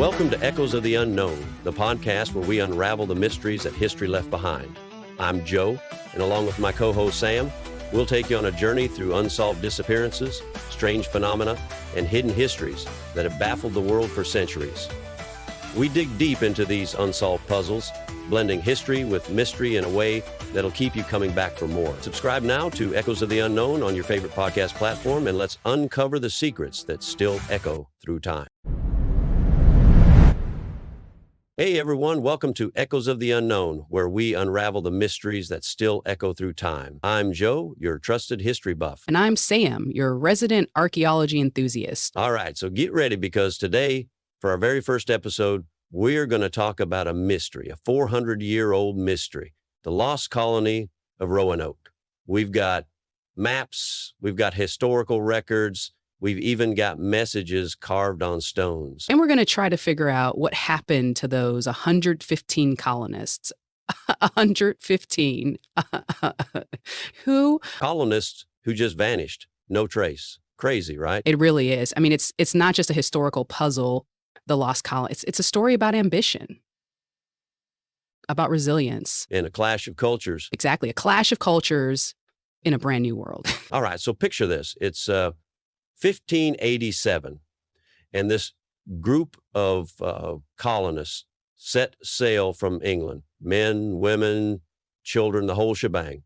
Welcome to Echoes of the Unknown, the podcast where we unravel the mysteries that history left behind. I'm Joe, and along with my co-host Sam, we'll take you on a journey through unsolved disappearances, strange phenomena, and hidden histories that have baffled the world for centuries. We dig deep into these unsolved puzzles, blending history with mystery in a way that'll keep you coming back for more. Subscribe now to Echoes of the Unknown on your favorite podcast platform, and let's uncover the secrets that still echo through time. Hey everyone, welcome to Echoes of the Unknown, where we unravel the mysteries that still echo through time. I'm Joe, your trusted history buff. And I'm Sam, your resident archaeology enthusiast. All right, so get ready because today, for our very first episode, we're going to talk about a mystery, a 400-year-old mystery, the Lost Colony of Roanoke. We've got maps, we've got historical records, we've even got messages carved on stones. And we're going to try to figure out what happened to those 115 colonists. 115. Colonists who just vanished, no trace. Crazy, right? It really is. I mean, it's not just a historical puzzle, the Lost Colony. It's a story about ambition, about resilience. And a clash of cultures. Exactly. A clash of cultures in a brand new world. All right, so picture this. It's 1587, and this group of colonists set sail from England, men, women, children, the whole shebang.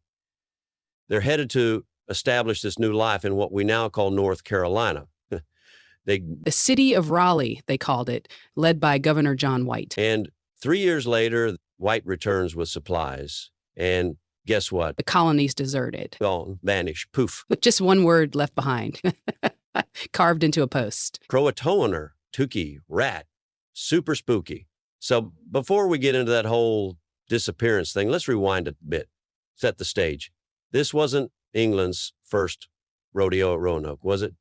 They're headed to establish this new life in what we now call North Carolina. The city of Raleigh, they called it, led by Governor John White. And 3 years later, White returns with supplies, and guess what? The colony's deserted. Gone, vanished, poof. With just one word left behind, carved into a post. Croatoaner, Tukey, rat, super spooky. So before we get into that whole disappearance thing, let's rewind a bit, set the stage. This wasn't England's first rodeo at Roanoke, was it?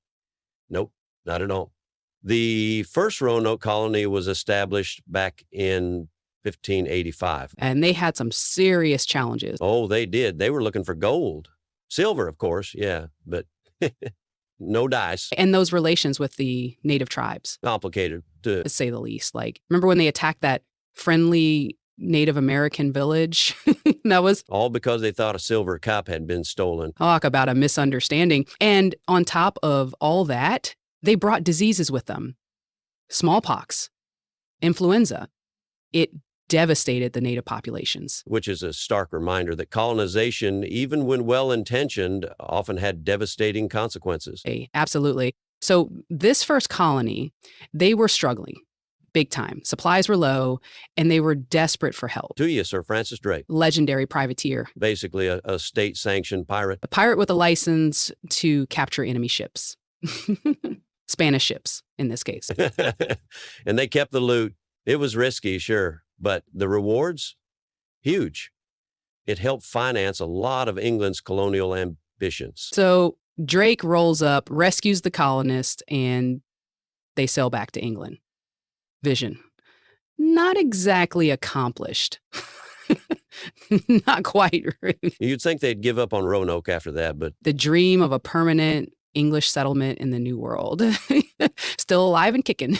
Nope, not at all. The first Roanoke colony was established back in 1585. And they had some serious challenges. Oh, they did. They were looking for gold. Silver, of course, yeah, but no dice. And those relations with the native tribes. Complicated, to say the least. Like, remember when they attacked that friendly Native American village? That was all because they thought a silver cup had been stolen. Talk about a misunderstanding. And on top of all that, they brought diseases with them. Smallpox, influenza. It devastated the native populations. Which is a stark reminder that colonization, even when well-intentioned, often had devastating consequences. Absolutely. So this first colony, they were struggling big time. Supplies were low, and they were desperate for help. To you, Sir Francis Drake. Legendary privateer. Basically a state-sanctioned pirate. A pirate with a license to capture enemy ships. Spanish ships, in this case. And they kept the loot. It was risky, sure, but the rewards, huge. It helped finance a lot of England's colonial ambitions. So Drake rolls up, rescues the colonists, and they sail back to England. Vision. Not exactly accomplished. Not quite. You'd think they'd give up on Roanoke after that, but... The dream of a permanent English settlement in the New World. Still alive and kicking.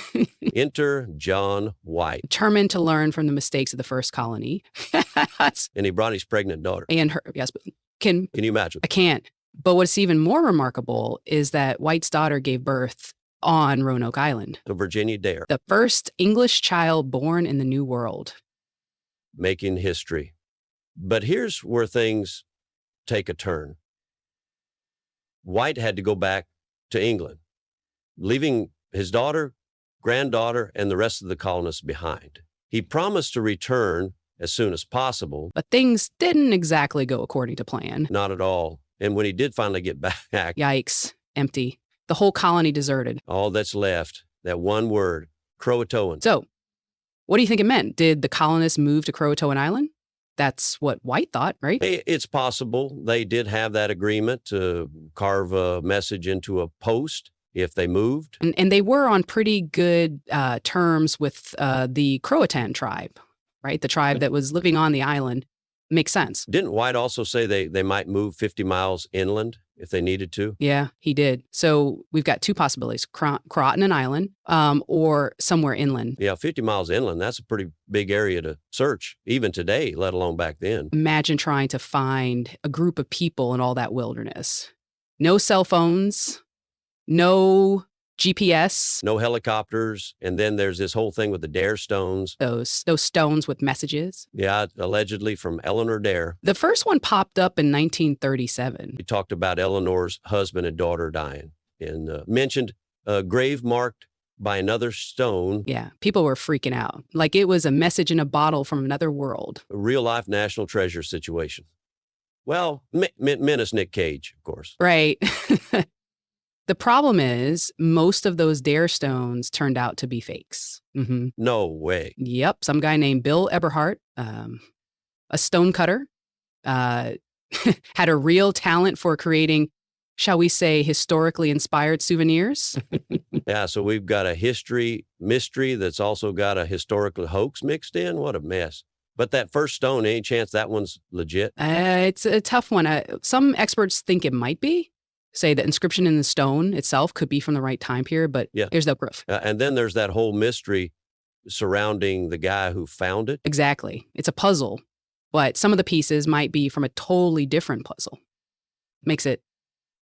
Enter John White. Determined to learn from the mistakes of the first colony. And he brought his pregnant daughter. And her, yes. But can you imagine? I can't. But what's even more remarkable is that White's daughter gave birth on Roanoke Island. To Virginia Dare. The first English child born in the New World. Making history. But here's where things take a turn. White had to go back to England, leaving his daughter, granddaughter, and the rest of the colonists behind. He promised to return as soon as possible. But things didn't exactly go according to plan. Not at all. And when he did finally get back... Yikes. Empty. The whole colony deserted. All that's left, that one word, Croatoan. So, what do you think it meant? Did the colonists move to Croatoan Island? That's what White thought, right? It's possible. They did have that agreement to carve a message into a post if they moved. And they were on pretty good terms with the Croatan tribe, right? The tribe that was living on the island. Makes sense. Didn't White also say they might move 50 miles inland if they needed to? Yeah, he did. So we've got two possibilities, Croatan Island or somewhere inland. Yeah, 50 miles inland, that's a pretty big area to search, even today, let alone back then. Imagine trying to find a group of people in all that wilderness. No cell phones, no GPS. No helicopters, and then there's this whole thing with the Dare stones. Those stones with messages. Yeah, allegedly from Eleanor Dare. The first one popped up in 1937. He talked about Eleanor's husband and daughter dying and mentioned a grave marked by another stone. Yeah, people were freaking out. Like it was a message in a bottle from another world. A real-life national treasure situation. Well, menace Nick Cage, of course. Right. The problem is most of those Dare stones turned out to be fakes. Mm-hmm. No way. Yep. Some guy named Bill Eberhart, a stone cutter, had a real talent for creating, shall we say, historically inspired souvenirs. Yeah, so we've got a history mystery that's also got a historical hoax mixed in. What a mess. But that first stone, any chance that one's legit? It's a tough one. Some experts think it might be. Say the inscription in the stone itself could be from the right time period, but there's no proof. And then there's that whole mystery surrounding the guy who found it. Exactly. It's a puzzle, but some of the pieces might be from a totally different puzzle. Makes it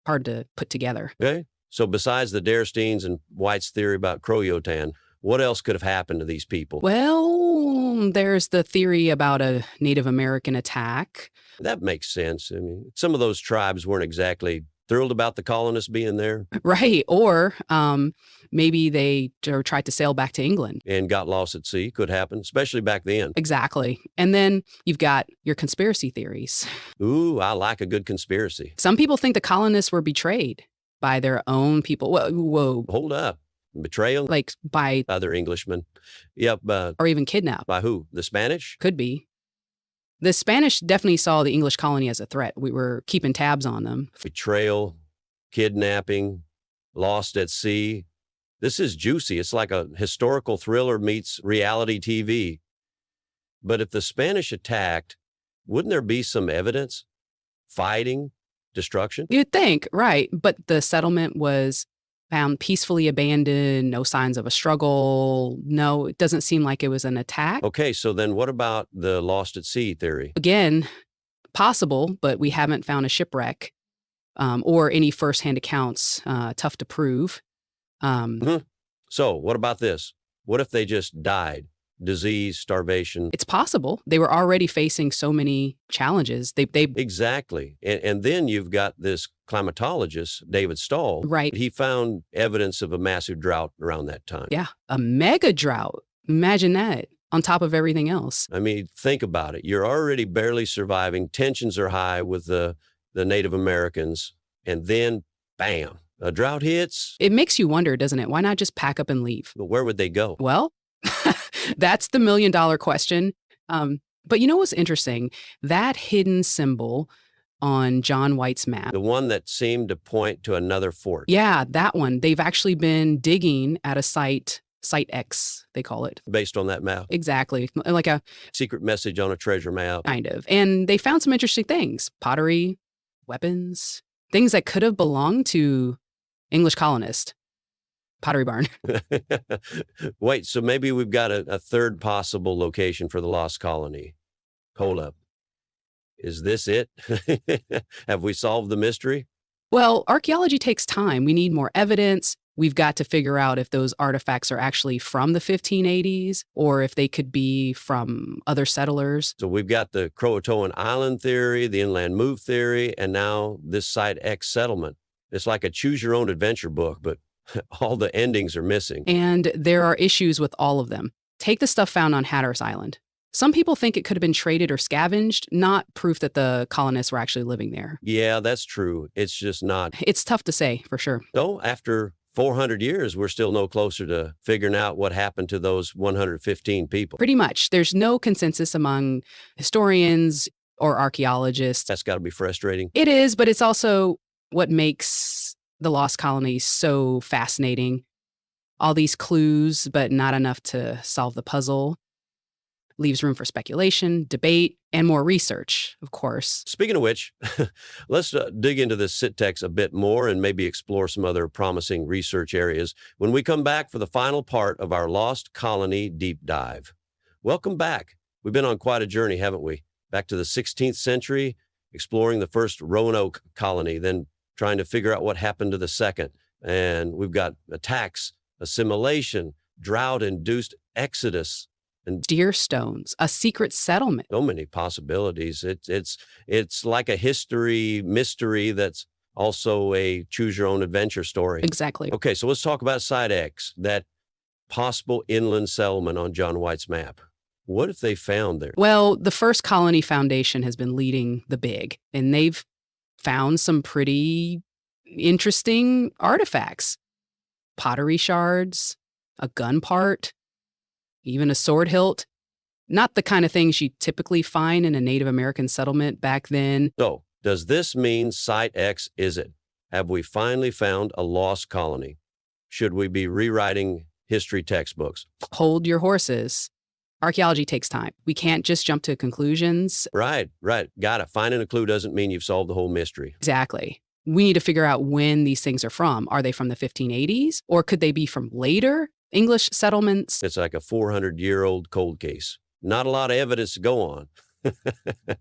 hard to put together. Okay. So besides the Daresteins and White's theory about Croatan, what else could have happened to these people? Well, there's the theory about a Native American attack. That makes sense. I mean, some of those tribes weren't exactly thrilled about the colonists being there. Right. Or maybe they tried to sail back to England. And got lost at sea. Could happen, especially back then. Exactly. And then you've got your conspiracy theories. Ooh, I like a good conspiracy. Some people think the colonists were betrayed by their own people. Whoa. Hold up. Betrayal? Like by other Englishmen. Yep. Or even kidnapped. By who? The Spanish? Could be. The Spanish definitely saw the English colony as a threat. We were keeping tabs on them. Betrayal, kidnapping, lost at sea. This is juicy. It's like a historical thriller meets reality TV. But if the Spanish attacked, wouldn't there be some evidence? Fighting, destruction? You'd think, right. But the settlement was found peacefully abandoned, no signs of a struggle. No, it doesn't seem like it was an attack. Okay, so then what about the lost at sea theory? Again, possible, but we haven't found a shipwreck or any firsthand accounts. Tough to prove. So what about this? What if they just died? Disease, starvation? It's possible. They were already facing so many challenges. They Exactly. And then you've got this climatologist, David Stahl. Right. He found evidence of a massive drought around that time. Yeah, a mega drought. Imagine that on top of everything else. I mean, think about it. You're already barely surviving. Tensions are high with the Native Americans. And then, bam, a drought hits. It makes you wonder, doesn't it? Why not just pack up and leave? But where would they go? Well, that's the million-dollar question. But you know what's interesting? That hidden symbol on John White's map. The one that seemed to point to another fort. Yeah, that one. They've actually been digging at a site X, they call it. Based on that map. Exactly. Like a secret message on a treasure map. Kind of. And they found some interesting things. Pottery, weapons, things that could have belonged to English colonists. Pottery barn. Wait, so maybe we've got a third possible location for the lost colony. Hold up. Is this it? Have we solved the mystery? Well, archaeology takes time. We need more evidence. We've got to figure out if those artifacts are actually from the 1580s or if they could be from other settlers. So we've got the Croatoan Island theory, the inland move theory, and now this Site X settlement. It's like a choose-your-own-adventure book, but all the endings are missing. And there are issues with all of them. Take the stuff found on Hatteras Island. Some people think it could have been traded or scavenged, not proof that the colonists were actually living there. Yeah, that's true. It's just not. It's tough to say, for sure. So after 400 years, we're still no closer to figuring out what happened to those 115 people. Pretty much. There's no consensus among historians or archaeologists. That's got to be frustrating. It is, but it's also what makes the Lost Colony so fascinating. All these clues, but not enough to solve the puzzle. leaves room for speculation, debate, and more research, of course. Speaking of which, let's dig into this sit text a bit more and maybe explore some other promising research areas when we come back for the final part of our Lost Colony deep dive. Welcome back. We've been on quite a journey, haven't we? Back to the 16th century, exploring the first Roanoke colony, then trying to figure out what happened to the second. And we've got attacks, assimilation, drought-induced exodus, and Deer stones, a secret settlement. so many possibilities. It's like a history mystery that's also a choose-your-own-adventure story. Exactly. Okay, so let's talk about Site X, that possible inland settlement on John White's map. What if they found there? Well, the First Colony Foundation has been leading the big, and they've found some pretty interesting artifacts. Pottery shards, a gun part, even a sword hilt. Not the kind of things you typically find in a Native American settlement back then. So, does this mean Site X is it? Have we finally found a lost colony? Should we be rewriting history textbooks? Hold your horses. Archaeology takes time. We can't just jump to conclusions. Right. Got it. Finding a clue doesn't mean you've solved the whole mystery. Exactly. We need to figure out when these things are from. Are they from the 1580s? Or could they be from later English settlements? It's like a 400-year-old cold case. Not a lot of evidence to go on.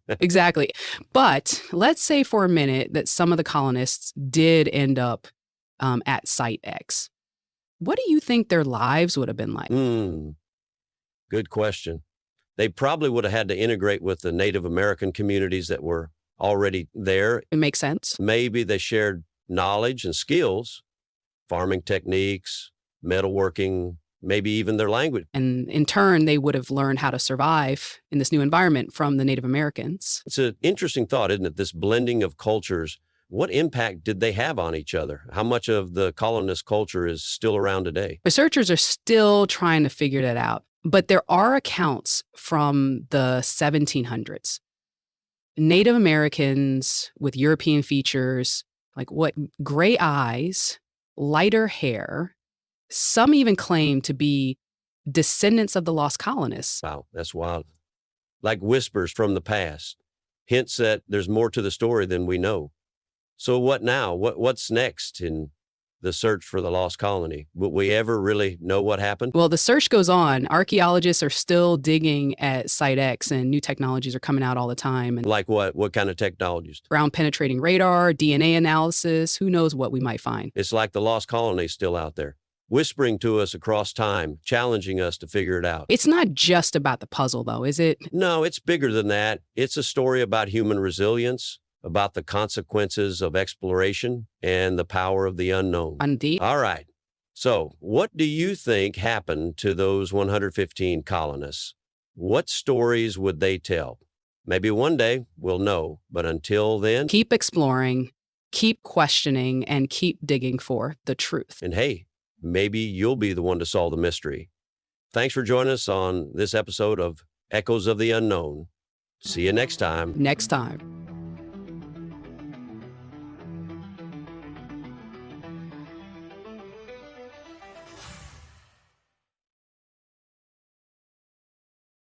Exactly. But let's say for a minute that some of the colonists did end up at Site X. What do you think their lives would have been like? Good question. They probably would have had to integrate with the Native American communities that were already there. It makes sense. Maybe they shared knowledge and skills, farming techniques, metalworking, maybe even their language. And in turn, they would have learned how to survive in this new environment from the Native Americans. It's an interesting thought, isn't it? This blending of cultures. What impact did they have on each other? How much of the colonist culture is still around today? Researchers are still trying to figure that out, but there are accounts from the 1700s. Native Americans with European features, like what gray eyes, lighter hair. Some even claim to be descendants of the lost colonists. Wow, that's wild. Like whispers from the past, hints that there's more to the story than we know. So what now? What's next in the search for the lost colony? Will we ever really know what happened? Well, the search goes on. Archaeologists are still digging at Site X, and new technologies are coming out all the time. And Like what? What kind of technologies? ground penetrating radar, DNA analysis, who knows what we might find. It's like the lost colony is still out there, whispering to us across time, challenging us to figure it out. It's not just about the puzzle, though, is it? No, it's bigger than that. It's a story about human resilience, about the consequences of exploration and the power of the unknown. Indeed. All right. So, what do you think happened to those 115 colonists? What stories would they tell? Maybe one day we'll know, but until then, Keep exploring, keep questioning, and keep digging for the truth. and hey, maybe you'll be the one to solve the mystery. Thanks for joining us on this episode of Echoes of the Unknown. See you next time. Next time.